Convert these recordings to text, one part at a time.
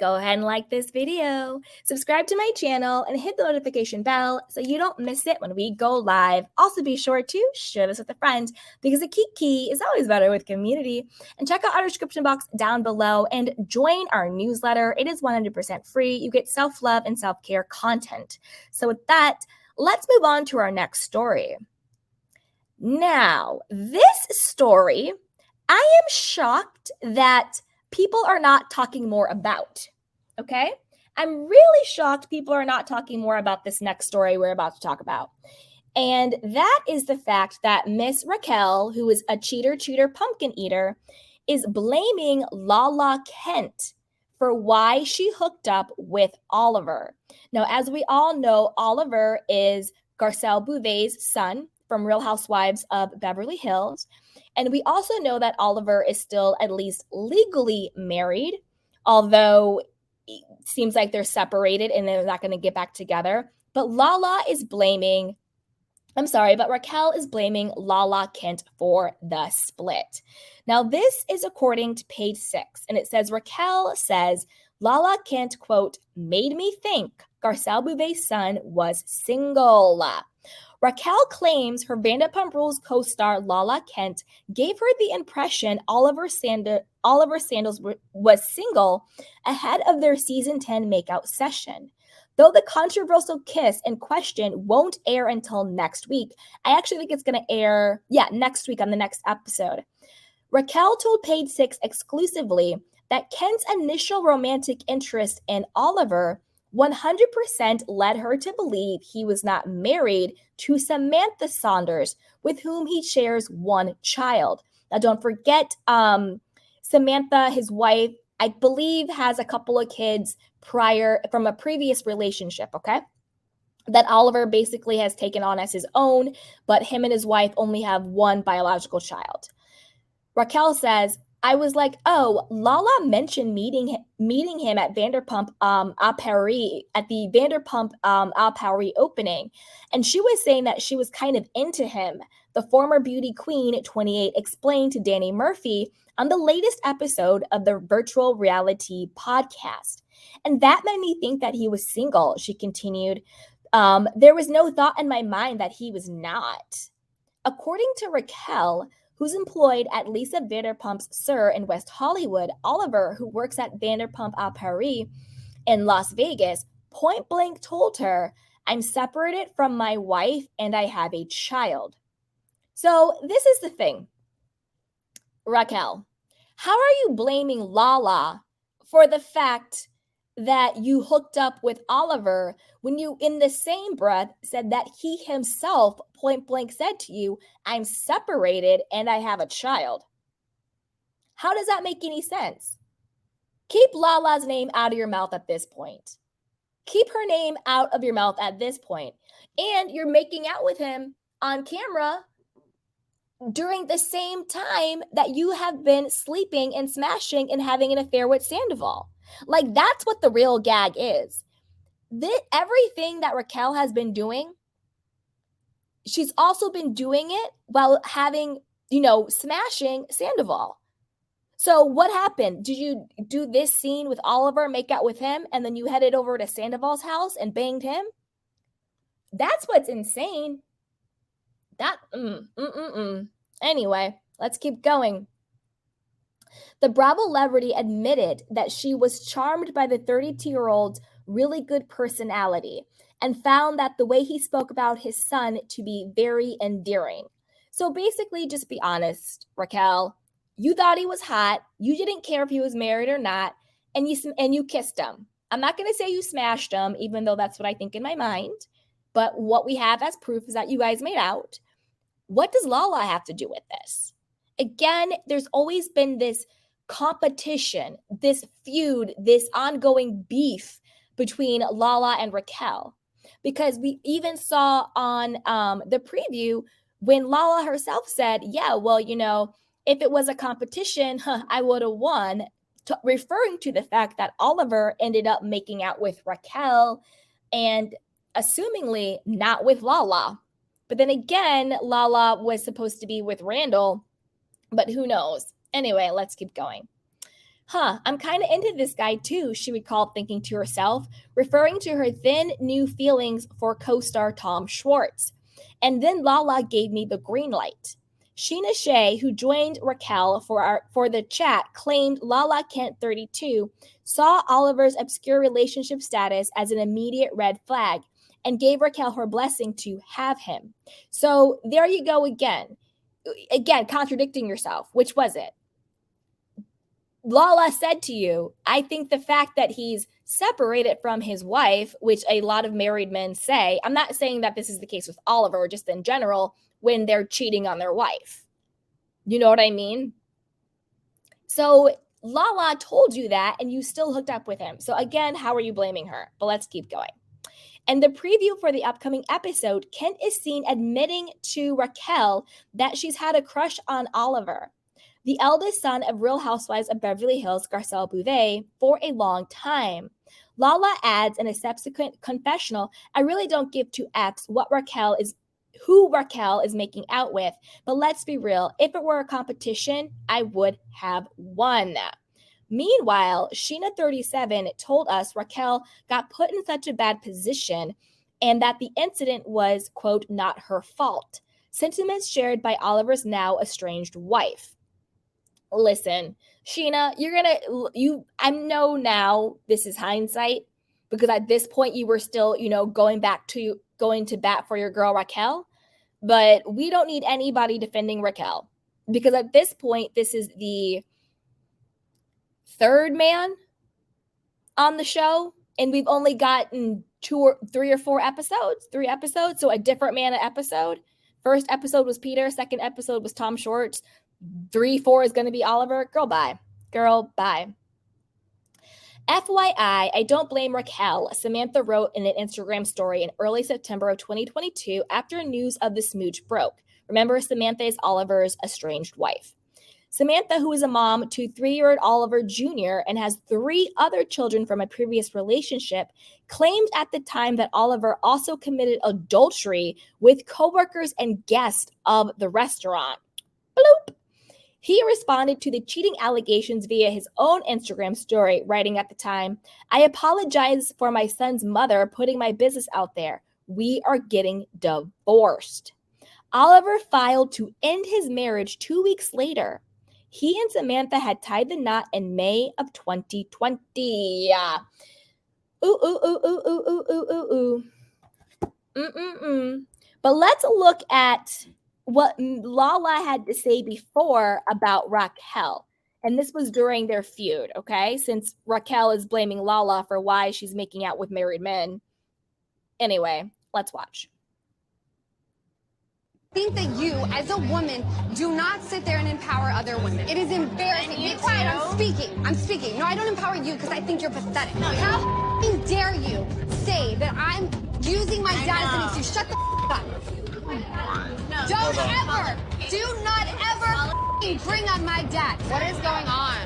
go ahead and like this video, subscribe to my channel, and hit the notification bell so you don't miss it when we go live. Also, be sure to share this with a friend because a kiki is always better with community. And check out our description box down below and join our newsletter. It is 100% free. You get self-love and self-care content. So with that, let's move on to our next story. Now, this story, I am shocked that people are not talking more about, okay? I'm really shocked people are not talking more about this next story we're about to talk about. And that is the fact that Miss Raquel, who is a cheater, pumpkin eater, is blaming Lala Kent for why she hooked up with Oliver. Now, as we all know, Oliver is Garcelle Beauvais' son from Real Housewives of Beverly Hills. And we also know that Oliver is still at least legally married, although it seems like they're separated and they're not going to get back together. But Raquel is blaming Lala Kent for the split. Now, this is according to page 6, and it says, Raquel says, Lala Kent, quote, made me think Garcelle Beauvais' son was single. Raquel claims her Vanderpump Rules co-star Lala Kent gave her the impression Oliver Sandals was single ahead of their season 10 makeout session. Though the controversial kiss in question won't air until next week, I actually think it's going to air, next week on the next episode. Raquel told Page 6 exclusively that Kent's initial romantic interest in Oliver 100% led her to believe he was not married to Samantha Saunders, with whom he shares one child. Now, don't forget, Samantha, his wife, I believe, has a couple of kids from a previous relationship, okay? That Oliver basically has taken on as his own, but him and his wife only have one biological child. Raquel says, I was like, oh, Lala mentioned meeting him at Vanderpump à Paris, at the Vanderpump à Paris opening. And she was saying that she was kind of into him. The former beauty queen, 28, explained to Danny Murphy on the latest episode of the virtual reality podcast. And that made me think that he was single, she continued. There was no thought in my mind that he was not. According to Raquel, who's employed at Lisa Vanderpump's SUR in West Hollywood, Oliver, who works at Vanderpump à Paris in Las Vegas, point blank told her, I'm separated from my wife and I have a child. So this is the thing, Raquel, how are you blaming Lala for the fact that you hooked up with Oliver when you, in the same breath, said that he himself point blank said to you, I'm separated and I have a child? How does that make any sense? Keep Lala's name out of your mouth at this point. Keep her name out of your mouth at this point. And you're making out with him on camera during the same time that you have been sleeping and smashing and having an affair with Sandoval. Like, that's what the real gag is. Everything that Raquel has been doing, she's also been doing it while having, smashing Sandoval. So what happened? Did you do this scene with Oliver, make out with him, and then you headed over to Sandoval's house and banged him? That's what's insane. Anyway, let's keep going. The Bravo celebrity admitted that she was charmed by the 32-year-old's really good personality and found that the way he spoke about his son to be very endearing. So basically, just be honest, Raquel. You thought he was hot. You didn't care if he was married or not, and you kissed him. I'm not going to say you smashed him, even though that's what I think in my mind. But what we have as proof is that you guys made out. What does Lala have to do with this? Again, there's always been this competition, this feud, this ongoing beef between Lala and Raquel. Because we even saw on the preview when Lala herself said, yeah, well, if it was a competition, I would have won, referring to the fact that Oliver ended up making out with Raquel and assumingly not with Lala. But then again, Lala was supposed to be with Randall, but who knows? Anyway, let's keep going. I'm kind of into this guy too, she recalled, thinking to herself, referring to her then new feelings for co-star Tom Schwartz. And then Lala gave me the green light. Sheena Shea, who joined Raquel for the chat, claimed Lala Kent 32 saw Oliver's obscure relationship status as an immediate red flag and gave Raquel her blessing to have him. So there you go again. Again, contradicting yourself. Which was it? Lala said to you, I think the fact that he's separated from his wife, which a lot of married men say, I'm not saying that this is the case with Oliver, just in general, when they're cheating on their wife. You know what I mean? So Lala told you that, and you still hooked up with him. So again, how are you blaming her? But let's keep going. And the preview for the upcoming episode, Kent is seen admitting to Raquel that she's had a crush on Oliver, the eldest son of Real Housewives of Beverly Hills, Garcelle Beauvais, for a long time. Lala adds in a subsequent confessional, I really don't give two F's who Raquel is making out with, but let's be real, if it were a competition, I would have won. Meanwhile, Sheena 37 told us Raquel got put in such a bad position and that the incident was, quote, not her fault. Sentiments shared by Oliver's now estranged wife. Listen, Sheena, I know now this is hindsight, because at this point you were still, going to bat for your girl Raquel, but we don't need anybody defending Raquel, because at this point, this is the third man on the show, and we've only gotten 3 or 4 episodes, 3 episodes, so a different man an episode. First episode was Peter, second episode was Tom Schwartz, 3, 4 is going to be Oliver. Girl, bye. FYI, I don't blame Raquel, Samantha wrote in an Instagram story in early September of 2022 after news of the smooch broke. Remember, Samantha is Oliver's estranged wife. Samantha, who is a mom to 3-year-old Oliver Jr. and has 3 other children from a previous relationship, claimed at the time that Oliver also committed adultery with coworkers and guests of the restaurant. Bloop. He responded to the cheating allegations via his own Instagram story, writing at the time, I apologize for my son's mother putting my business out there. We are getting divorced. Oliver filed to end his marriage 2 weeks later. He and Samantha had tied the knot in May of 2020. But let's look at what Lala had to say before about Raquel. And this was during their feud, okay? Since Raquel is blaming Lala for why she's making out with married men. Anyway, let's watch. I think that you, as a woman, do not sit there and empower other women. It is embarrassing. Be quiet, I'm speaking. No, I don't empower you because I think you're pathetic. No, how dare you say that I'm using my dad as an excuse? Shut the up. No, do not ever bring on my dad. What is going on?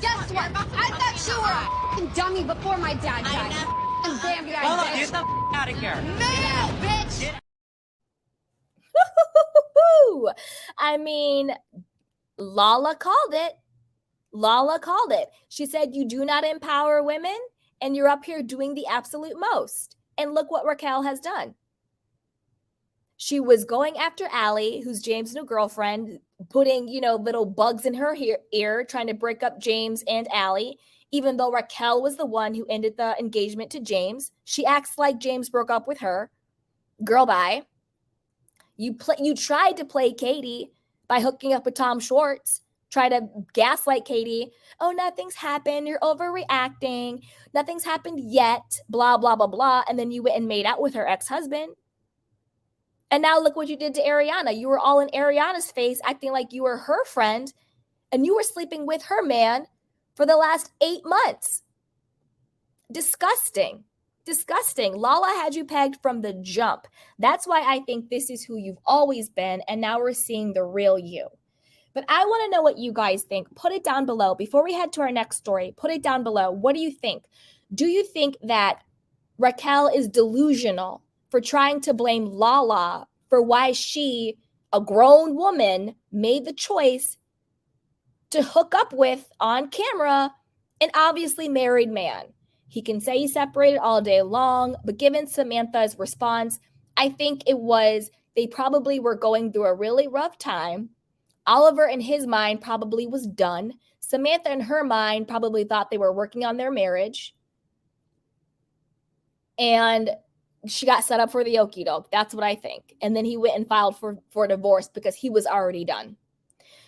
Guess what? I thought you were a dummy before my dad died. And Bambi, get the out of here. No, bitch. I mean, Lala called it. She said, you do not empower women, and you're up here doing the absolute most. And look what Raquel has done. She was going after Allie, who's James' new girlfriend, putting, little bugs in her ear, trying to break up James and Allie, even though Raquel was the one who ended the engagement to James. She acts like James broke up with her. Girl, bye. You tried to play Katie by hooking up with Tom Schwartz. Try to gaslight Katie. Oh, nothing's happened. You're overreacting. Nothing's happened yet. Blah, blah, blah, blah. And then you went and made out with her ex-husband. And now look what you did to Ariana. You were all in Ariana's face, acting like you were her friend, and you were sleeping with her man for the last 8 months. Disgusting. Lala had you pegged from the jump. That's why I think this is who you've always been, and now we're seeing the real you. But I want to know what you guys think. Put it down below. Before we head to our next story, put it down below. What do you think? Do you think that Raquel is delusional for trying to blame Lala for why she, a grown woman, made the choice to hook up with on camera an obviously married man. He can say he's separated all day long, but given Samantha's response, I think it was they probably were going through a really rough time. Oliver, in his mind, probably was done. Samantha, in her mind, probably thought they were working on their marriage. And she got set up for the okie doke. That's what I think. And then he went and filed for divorce because he was already done.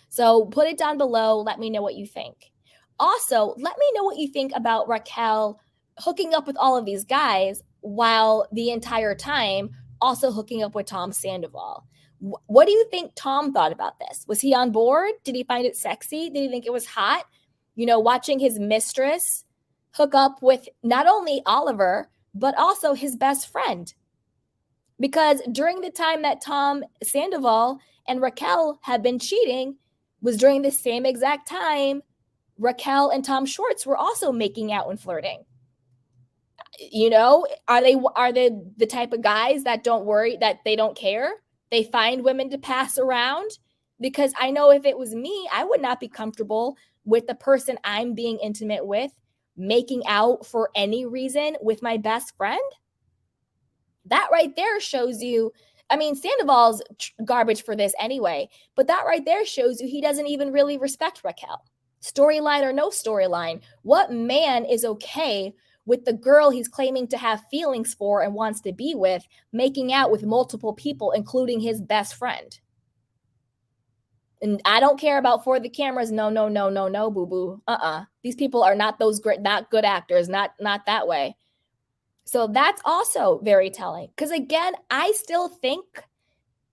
So put it down below. Let me know what you think. Also, let me know what you think about Raquel hooking up with all of these guys while the entire time also hooking up with Tom Sandoval. What do you think Tom thought about this? Was he on board? Did he find it sexy? Did he think it was hot? You know, watching his mistress hook up with not only Oliver, but also his best friend. Because during the time that Tom Sandoval and Raquel had been cheating was during the same exact time Raquel and Tom Schwartz were also making out and flirting. You know, are they the type of guys that don't worry, that they don't care? They find women to pass around? Because I know if it was me, I would not be comfortable with the person I'm being intimate with making out for any reason with my best friend. That right there shows you, I mean, Sandoval's garbage for this anyway, but that right there shows you he doesn't even really respect Raquel. Storyline or no storyline, what man is okay with the girl he's claiming to have feelings for and wants to be with making out with multiple people, including his best friend? And I don't care about for the cameras. No, boo-boo. These people are not those great, not good actors, not that way. So that's also very telling. Because again, I still think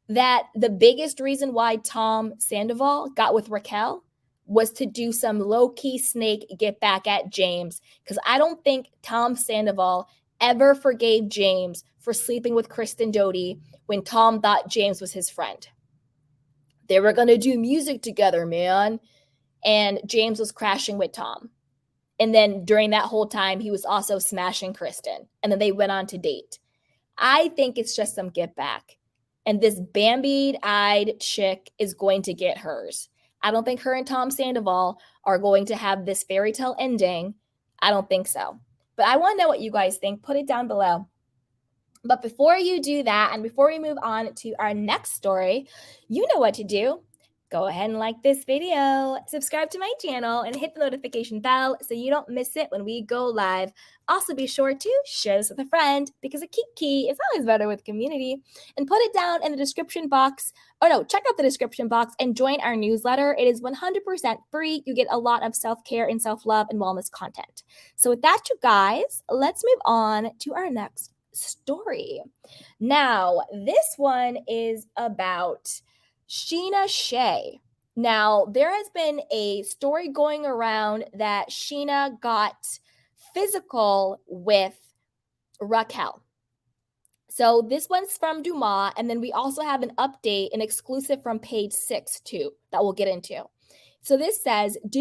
that the biggest reason why Tom Sandoval got with Raquel was to do some low-key snake get back at James. Because I don't think Tom Sandoval ever forgave James for sleeping with Kristen Doty when Tom thought James was his friend. They were going to do music together, man. And James was crashing with Tom. And then during that whole time, he was also smashing Kristen. And then they went on to date. I think it's just some get back. And this Bambi-eyed chick is going to get hers. I don't think her and Tom Sandoval are going to have this fairy tale ending. I don't think so. But I want to know what you guys think. Put it down below. But before you do that, and before we move on to our next story, you know what to do. Go ahead and like this video, subscribe to my channel, and hit the notification bell so you don't miss it when we go live. Also, be sure to share this with a friend because a kiki is always better with community. And put it down in the description box. Check out the description box and join our newsletter. It is 100% free. You get a lot of self-care and self-love and wellness content. So with that, you guys, let's move on to our next story. Now, this one is about Sheena Shea. Now, there has been a story going around that Sheena got physical with Raquel. So this one's from Dumas, and then we also have an update, an exclusive from page 6 too, that we'll get into. So this says, did